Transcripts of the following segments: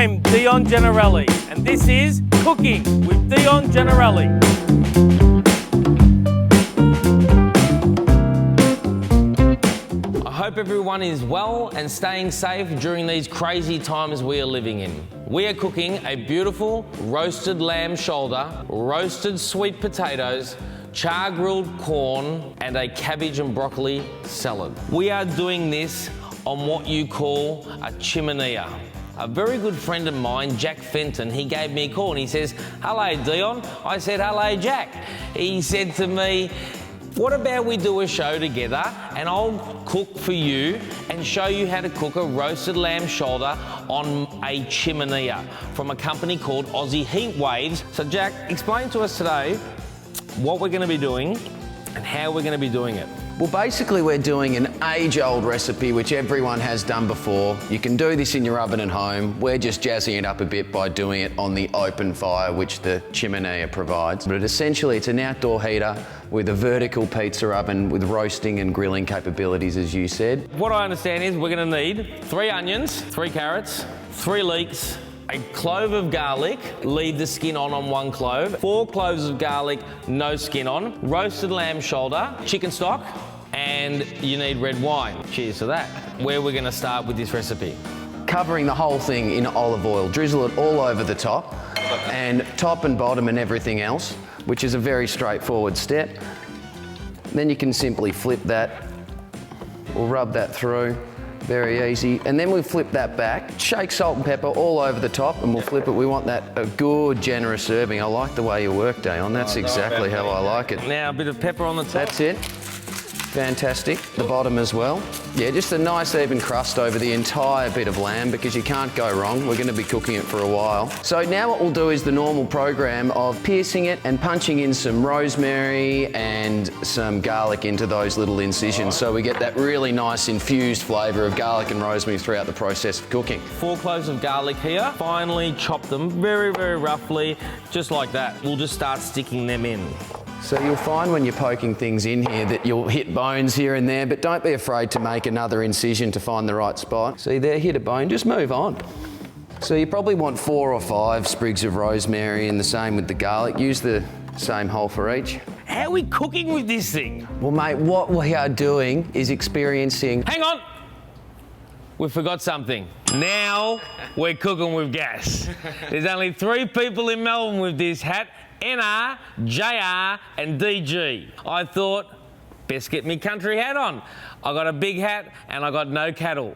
I'm Dion Giannarelli, and this is Cooking with Dion Giannarelli. I hope everyone is well and staying safe during these crazy times we are living in. We are cooking a beautiful roasted lamb shoulder, roasted sweet potatoes, char grilled corn, and a cabbage and broccoli salad. We are doing this on what you call a chiminea. A very good friend of mine, Jack Fenton, he gave me a call and he says, "Hello, Dion." I said, "Hello, Jack." He said to me, "What about we do a show together and I'll cook for you and show you how to cook a roasted lamb shoulder on a chiminea from a company called Aussie Heat Waves." So Jack, explain to us today what we're going to be doing and how we're going to be doing it. Well, basically we're doing an age-old recipe which everyone has done before. You can do this in your oven at home. We're just jazzing it up a bit by doing it on the open fire which the chiminea provides. But essentially it's an outdoor heater with a vertical pizza oven with roasting and grilling capabilities, as you said. What I understand is we're going to need 3 onions, 3 carrots, 3 leeks, a clove of garlic, leave the skin on 1 clove, 4 cloves of garlic, no skin on, roasted lamb shoulder, chicken stock, and you need red wine. Cheers to that. Where we're going to start with this recipe. Covering the whole thing in olive oil, drizzle it all over the top, and top and bottom and everything else, which is a very straightforward step. Then you can simply flip that, or rub that through. Very easy. And then we flip that back, shake salt and pepper all over the top, and we'll flip it. We want that a good, generous serving. I like the way you work, Dion. That's exactly how I like it. Now a bit of pepper on the top. That's it. Fantastic. The bottom as well. Yeah, just a nice even crust over the entire bit of lamb because you can't go wrong. We're going to be cooking it for a while. So now what we'll do is the normal program of piercing it and punching in some rosemary and some garlic into those little incisions so we get that really nice infused flavour of garlic and rosemary throughout the process of cooking. 4 cloves of garlic here. Finely chop them very, very roughly, just like that. We'll just start sticking them in. So you'll find when you're poking things in here that you'll hit bones here and there, but don't be afraid to make another incision to find the right spot. See there, hit a bone, just move on. So you probably want 4 or 5 sprigs of rosemary and the same with the garlic. Use the same hole for each. How are we cooking with this thing? Well, mate, what we are doing is experiencing... Hang on! We forgot something. Now we're cooking with gas. There's only 3 people in Melbourne with this hat. NR, JR and DG. I thought, best get me country hat on. I got a big hat and I got no cattle.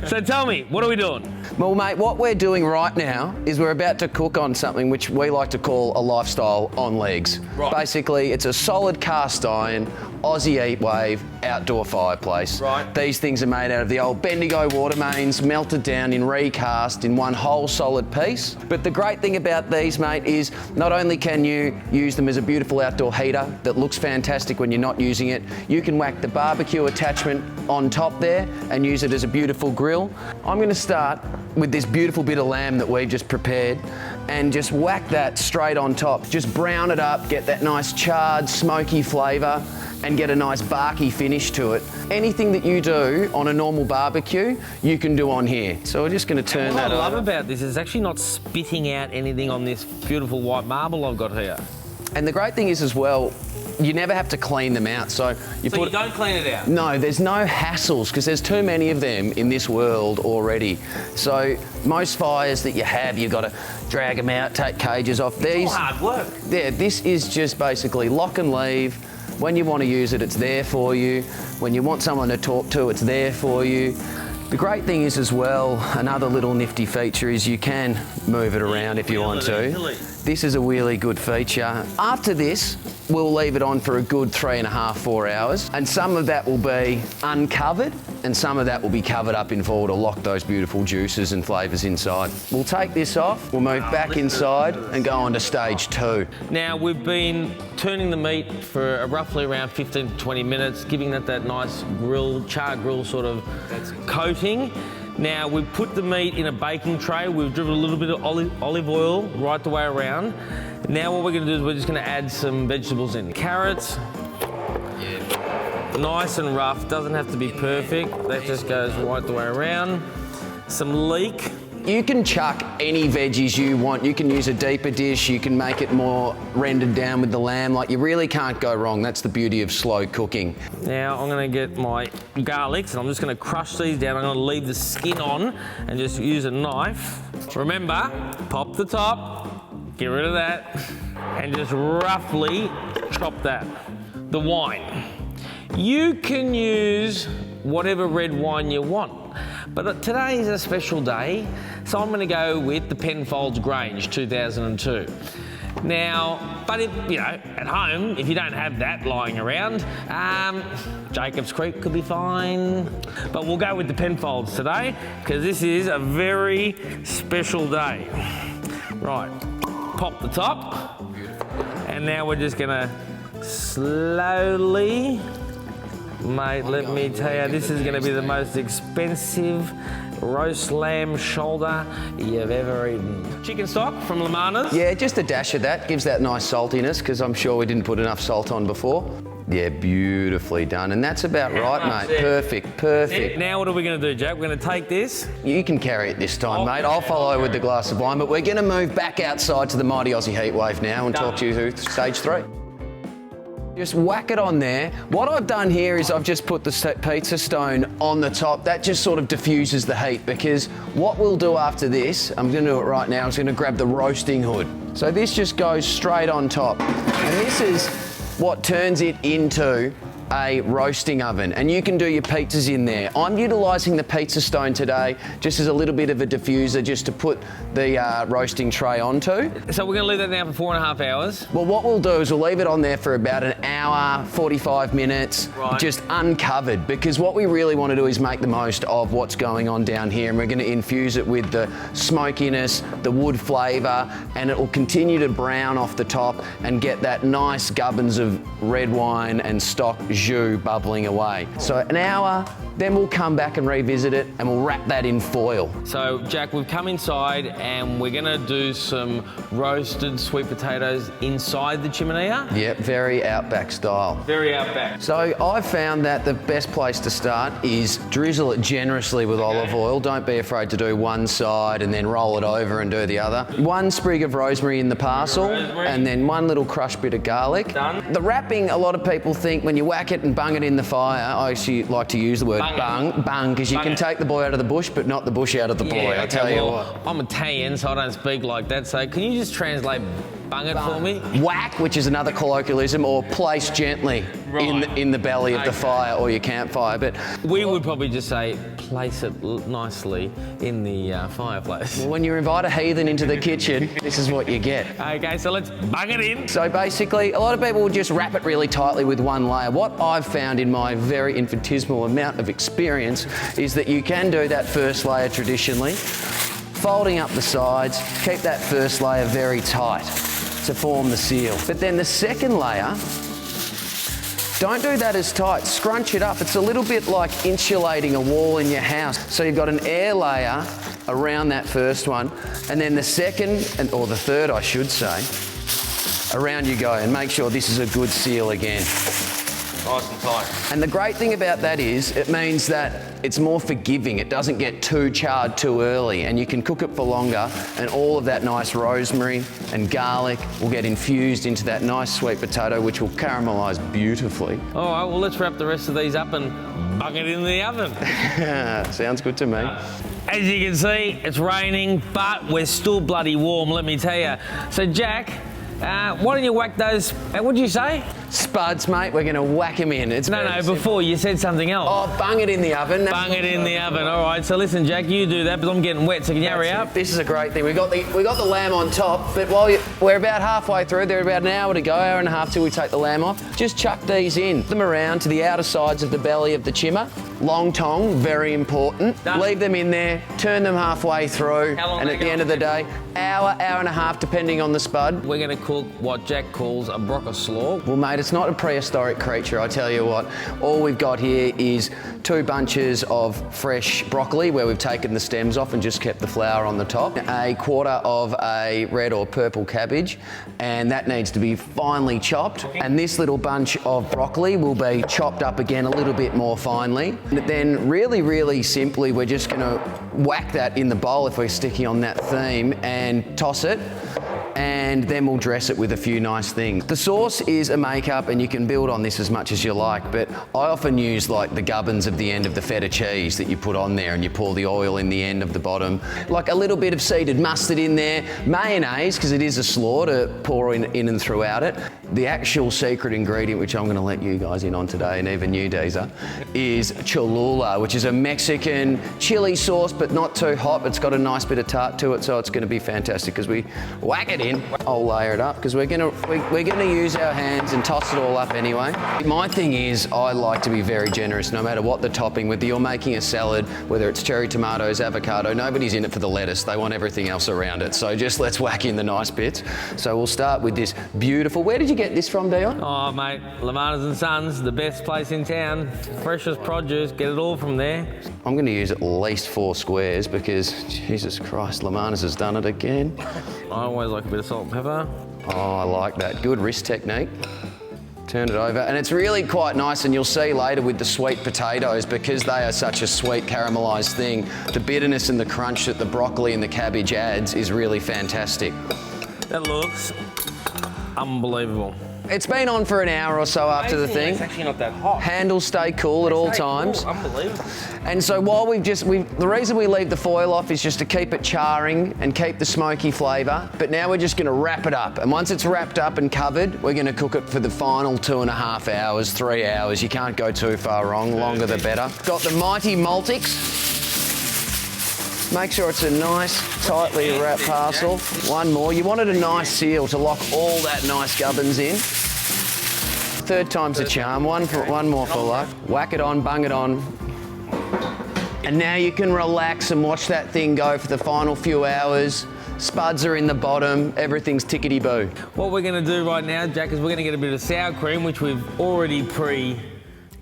So tell me, what are we doing? Well, mate, what we're doing right now is we're about to cook on something which we like to call a lifestyle on legs. Right. Basically, it's a solid cast iron, Aussie Heat Wave outdoor fireplace. Right. These things are made out of the old Bendigo water mains, melted down in recast in one whole solid piece. But the great thing about these, mate, is not only can you use them as a beautiful outdoor heater that looks fantastic when you're not using it, you can whack the barbecue attachment on top there and use it as a beautiful grill. I'm going to start with this beautiful bit of lamb that we've just prepared and just whack that straight on top. Just brown it up, get that nice charred, smoky flavour and get a nice barky finish to it. Anything that you do on a normal barbecue, you can do on here. So we're just going to turn that over. What I love about this is it's actually not spitting out anything on this beautiful white marble I've got here. And the great thing is as well, you never have to clean them out. So you don't clean it out? No, there's no hassles because there's too many of them in this world already. So most fires that you have, you've got to drag them out, take cages off. These, it's all hard work. Yeah, this is just basically lock and leave. When you want to use it, it's there for you. When you want someone to talk to, it's there for you. The great thing is as well, another little nifty feature is you can move it around if you want to. This is a really good feature. After this, we'll leave it on for a good 3.5, 4 hours. And some of that will be uncovered and some of that will be covered up in foil to lock those beautiful juices and flavours inside. We'll take this off, we'll move back inside and go on to stage 2. Now we've been turning the meat for roughly around 15 to 20 minutes, giving that nice grill, char grill sort of coating. Now we've put the meat in a baking tray, we've driven a little bit of olive oil right the way around. Now what we're going to do is we're just going to add some vegetables in. Carrots, nice and rough, doesn't have to be perfect, that just goes right the way around. Some leek, You can chuck any veggies you want. You can use a deeper dish. You can make it more rendered down with the lamb. Like, you really can't go wrong. That's the beauty of slow cooking. Now I'm gonna get my garlics and I'm just gonna crush these down. I'm gonna leave the skin on and just use a knife. Remember, pop the top, get rid of that, and just roughly chop that. The wine. You can use whatever red wine you want, but today is a special day, so I'm gonna go with the Penfolds Grange 2002. Now, but if, you know, at home, if you don't have that lying around, Jacob's Creek could be fine. But we'll go with the Penfolds today, because this is a very special day. Right, pop the top. And now we're just gonna slowly, mate, let me tell you, this is gonna be the most expensive roast lamb shoulder you've ever eaten. Chicken stock from Lamana's. Yeah, just a dash of that gives that nice saltiness, because I'm sure we didn't put enough salt on before. Yeah, beautifully done. And that's about right, mate. Perfect, perfect. Now what are we going to do, Jack? We're going to take this. You can carry it this time, mate. I'll follow with the glass of wine, but we're going to move back outside to the mighty Aussie Heat Wave now and talk to you through stage 3. Just whack it on there. What I've done here is I've just put the pizza stone on the top. That just sort of diffuses the heat, because what we'll do after this, I'm going to do it right now, is going to grab the roasting hood. So this just goes straight on top. And this is what turns it into a roasting oven, and you can do your pizzas in there. I'm utilising the pizza stone today just as a little bit of a diffuser, just to put the roasting tray onto. So we're going to leave that now for 4.5 hours? Well, what we'll do is we'll leave it on there for about an hour, 45 minutes, just uncovered, because what we really want to do is make the most of what's going on down here, and we're going to infuse it with the smokiness, the wood flavour, and it will continue to brown off the top and get that nice gubbins of red wine and stock jus bubbling away. So an hour, then we'll come back and revisit it, and we'll wrap that in foil. So Jack, we've come inside and we're gonna do some roasted sweet potatoes inside the chiminea. Yep, very outback style. Very outback. So I've found that the best place to start is drizzle it generously with olive oil. Don't be afraid to do one side and then roll it over and do the other. One sprig of rosemary in the parcel, and then one little crushed bit of garlic. Done. The wrapping, a lot of people think when you whack it and bung it in the fire, I actually like to use the word bung, because you can take the boy out of the bush, but not the bush out of the boy, I tell you what. I'm Italian, so I don't speak like that, so can you just translate bung it for me? Whack, which is another colloquialism, or place gently in the belly of the fire or your campfire. But we would probably just say place it nicely in the fireplace. Well, when you invite a heathen into the kitchen, this is what you get. Okay, so let's bung it in. So basically, a lot of people will just wrap it really tightly with one layer. What I've found in my very infinitesimal amount of experience is that you can do that first layer traditionally, folding up the sides, keep that first layer very tight to form the seal. But then the second layer, don't do that as tight, scrunch it up. It's a little bit like insulating a wall in your house. So you've got an air layer around that first one, and then the second, or the third I should say, around you go, and make sure this is a good seal again. Nice and tight. And the great thing about that is it means that it's more forgiving. It doesn't get too charred too early, and you can cook it for longer, and all of that nice rosemary and garlic will get infused into that nice sweet potato, which will caramelise beautifully. All right, well, let's wrap the rest of these up and bung it in the oven. Sounds good to me. As you can see, it's raining, but we're still bloody warm, let me tell you. So Jack, why don't you whack those, what'd you say? Spuds, mate, we're going to whack them in. It's No, before you said something else. Oh, bung it in the oven. Bung it in the oven. All right, so listen, Jack, you do that, but I'm getting wet, so can you hurry up? This is a great thing. We got the lamb on top, but we're about halfway through. There's about an hour to go, hour and a half till we take the lamb off. Just chuck these in. Them around to the outer sides of the belly of the chimmer. Long tong, very important. Done. Leave them in there, turn them halfway through, and at the end of the day, hour and a half, depending on the spud. We're going to cook what Jack calls a Broccaslaw. Well, mate, it's not a prehistoric creature, I tell you what. All we've got here is 2 bunches of fresh broccoli where we've taken the stems off and just kept the flour on the top. A quarter of a red or purple cabbage, and that needs to be finely chopped. And this little bunch of broccoli will be chopped up again a little bit more finely. And then really, really simply, we're just going to whack that in the bowl if we're sticking on that theme and toss it. And then we'll dress it with a few nice things. The sauce is a makeup and you can build on this as much as you like, but I often use like the gubbins of the end of the feta cheese that you put on there and you pour the oil in the end of the bottom. Like a little bit of seeded mustard in there, mayonnaise, because it is a slaw to pour in and throughout it. The actual secret ingredient, which I'm gonna let you guys in on today, and even you, Deezer, is Cholula, which is a Mexican chili sauce, but not too hot. It's got a nice bit of tart to it, so it's gonna be fantastic as we whack it in. I'll layer it up because we're gonna use our hands and toss it all up anyway. My thing is I like to be very generous no matter what the topping, whether you're making a salad, whether it's cherry tomatoes, avocado, nobody's in it for the lettuce, they want everything else around it. So just let's whack in the nice bits. So we'll start with this beautiful, where did you get this from, Dion? Oh, mate, Lemanas and Sons, the best place in town. Freshest produce, get it all from there. I'm gonna use at least 4 squares because, Jesus Christ, Lemanas has done it again. I always like a bit of salt and pepper. Oh, I like that. Good wrist technique. Turn it over. And it's really quite nice, and you'll see later with the sweet potatoes, because they are such a sweet caramelised thing, the bitterness and the crunch that the broccoli and the cabbage adds is really fantastic. That looks unbelievable. It's been on for an hour or so after the thing. It's actually not that hot. Handles stay cool at all times. Cool. Unbelievable. And so while the reason we leave the foil off is just to keep it charring and keep the smoky flavour. But now we're just going to wrap it up. And once it's wrapped up and covered, we're going to cook it for the final 2.5 hours, 3 hours. You can't go too far wrong. Longer the better. Got the mighty Multics. Make sure it's a nice, tightly wrapped parcel. One more. You wanted a nice seal to lock all that nice gubbins in. Third time's a charm. One more for luck. Whack it on, bung it on. And now you can relax and watch that thing go for the final few hours. Spuds are in the bottom. Everything's tickety-boo. What we're going to do right now, Jack, is we're going to get a bit of sour cream, which we've already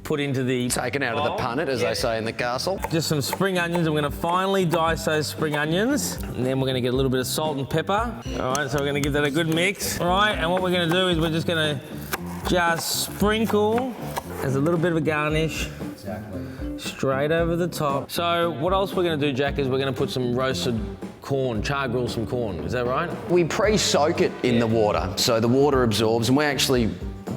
put into the Taken out of the punnet, as they say in the castle. Just some spring onions. I'm going to finely dice those spring onions. And then we're going to get a little bit of salt and pepper. All right, so we're going to give that a good mix. All right, and what we're going to do is we're just going to just sprinkle as a little bit of a garnish. Exactly. Straight over the top. So what else we're going to do, Jack, is we're going to put some roasted corn, char grill some corn. Is that right? We pre-soak it in the water, so the water absorbs, and we actually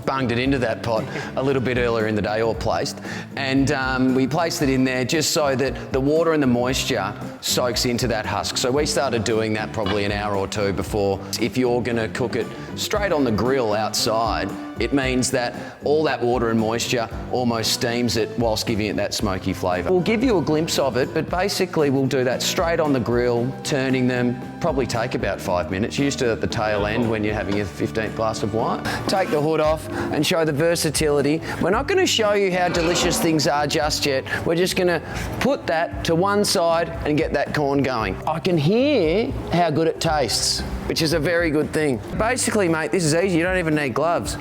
bunged it into that pot a little bit earlier in the day, or placed, and we placed it in there just so that the water and the moisture soaks into that husk. So we started doing that probably an hour or two before. If you're going to cook it straight on the grill outside, it means that all that water and moisture almost steams it whilst giving it that smoky flavour. We'll give you a glimpse of it, but basically we'll do that straight on the grill, turning them, probably take about 5 minutes. Used to at the tail end when you're having your 15th glass of wine. Take the hood off and show the versatility. We're not going to show you how delicious things are just yet. We're just going to put that to one side and get that corn going. I can hear how good it tastes, which is a very good thing. Basically, mate, this is easy. You don't even need gloves.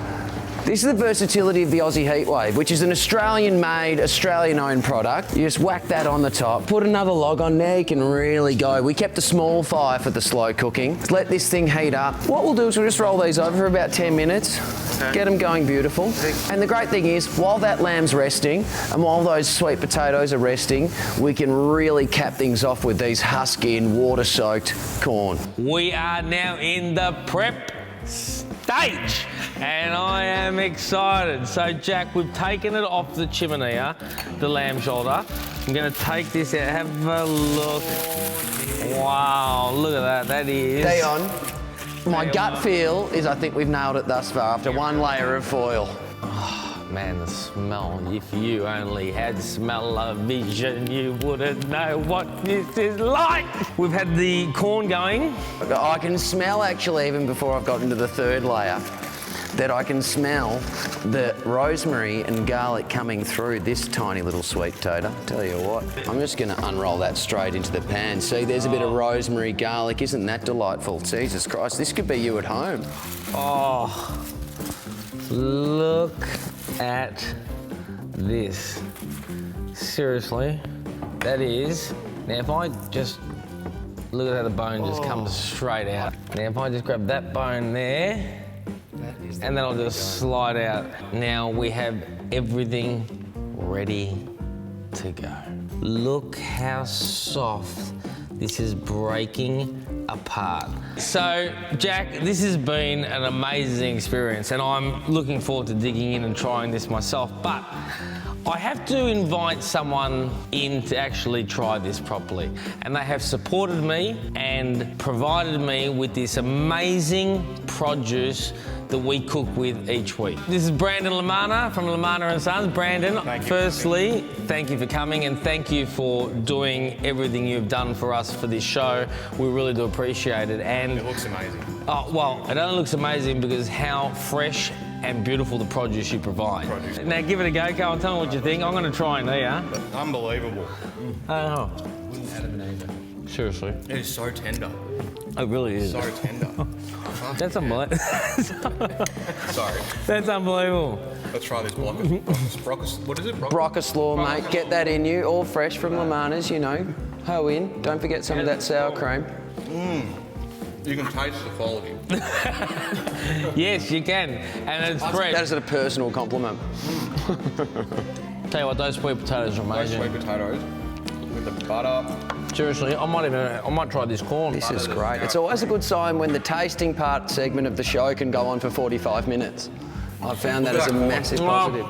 This is the versatility of the Aussie Heat Wave, which is an Australian-made, Australian-owned product. You just whack that on the top, put another log on there, you can really go. We kept a small fire for the slow cooking. Let this thing heat up. What we'll do is we'll just roll these over for about 10 minutes, get them going beautiful. And the great thing is, while that lamb's resting, and while those sweet potatoes are resting, we can really cap things off with these husk-in, water-soaked corn. We are now in the prep stage, and I am excited. So Jack, we've taken it off the chiminea, the lamb shoulder. I'm going to take this out, have a look. Wow, look at that, that is... Dion, my gut feel is I think we've nailed it thus far after one layer of foil. Oh, man, the smell. If you only had smell-o-vision, you wouldn't know what this is like. We've had the corn going. I can smell, actually, even before I've gotten to the third layer, that I can smell the rosemary and garlic coming through this tiny little sweet potato. Tell you what, I'm just going to unroll that straight into the pan. See, there's a bit of rosemary, garlic. Isn't that delightful? Jesus Christ, this could be you at home. Oh, look at this. Seriously, that is... Now, if I just... Look at how the bone just comes straight out. Now, if I just grab that bone there, and then I'll just slide out. Now we have everything ready to go. Look how soft this is breaking apart. So, Jack, this has been an amazing experience, and I'm looking forward to digging in and trying this myself, but I have to invite someone in to actually try this properly, and they have supported me and provided me with this amazing produce that we cook with each week. This is Brandon Lamana from Lamana & Sons. Brandon, firstly, thank you for coming, and thank you for doing everything you've done for us for this show. We really do appreciate it. And it looks amazing. Oh, well, it only looks amazing because how fresh and beautiful the produce you provide. Now give it a go, Carl, and tell me what you think. I'm going to try and eat, Unbelievable. Oh. Seriously. It is so tender. It really is. So tender. That's unbelievable. Sorry. That's unbelievable. Let's try this what is it? Broccaslaw, mate. Get that in you. All fresh from Lamana's, you know. Hoe in. Don't forget some of that sour cream. You can taste the quality. Yes, you can. And it's fresh. That is a personal compliment. Tell you what, those sweet potatoes are amazing. Those sweet potatoes with the butter. Seriously, I might try this corn. This is great. It's always a good sign when the tasting part segment of the show can go on for 45 minutes. I've found that as a massive positive.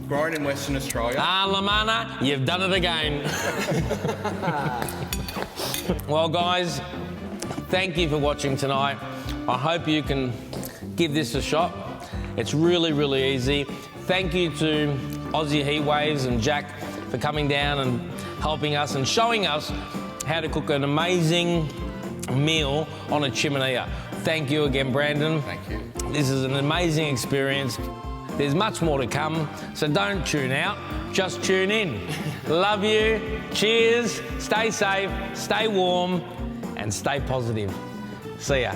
Grown in Western Australia. Lamana, you've done it again. Well, guys, thank you for watching tonight. I hope you can give this a shot. It's really, really easy. Thank you to Aussie Heat Waves and Jack for coming down and helping us and showing us how to cook an amazing meal on a chiminea. Thank you again, Brandon. Thank you. This is an amazing experience. There's much more to come, so don't tune out, just tune in. Love you, cheers, stay safe, stay warm, and stay positive. See ya.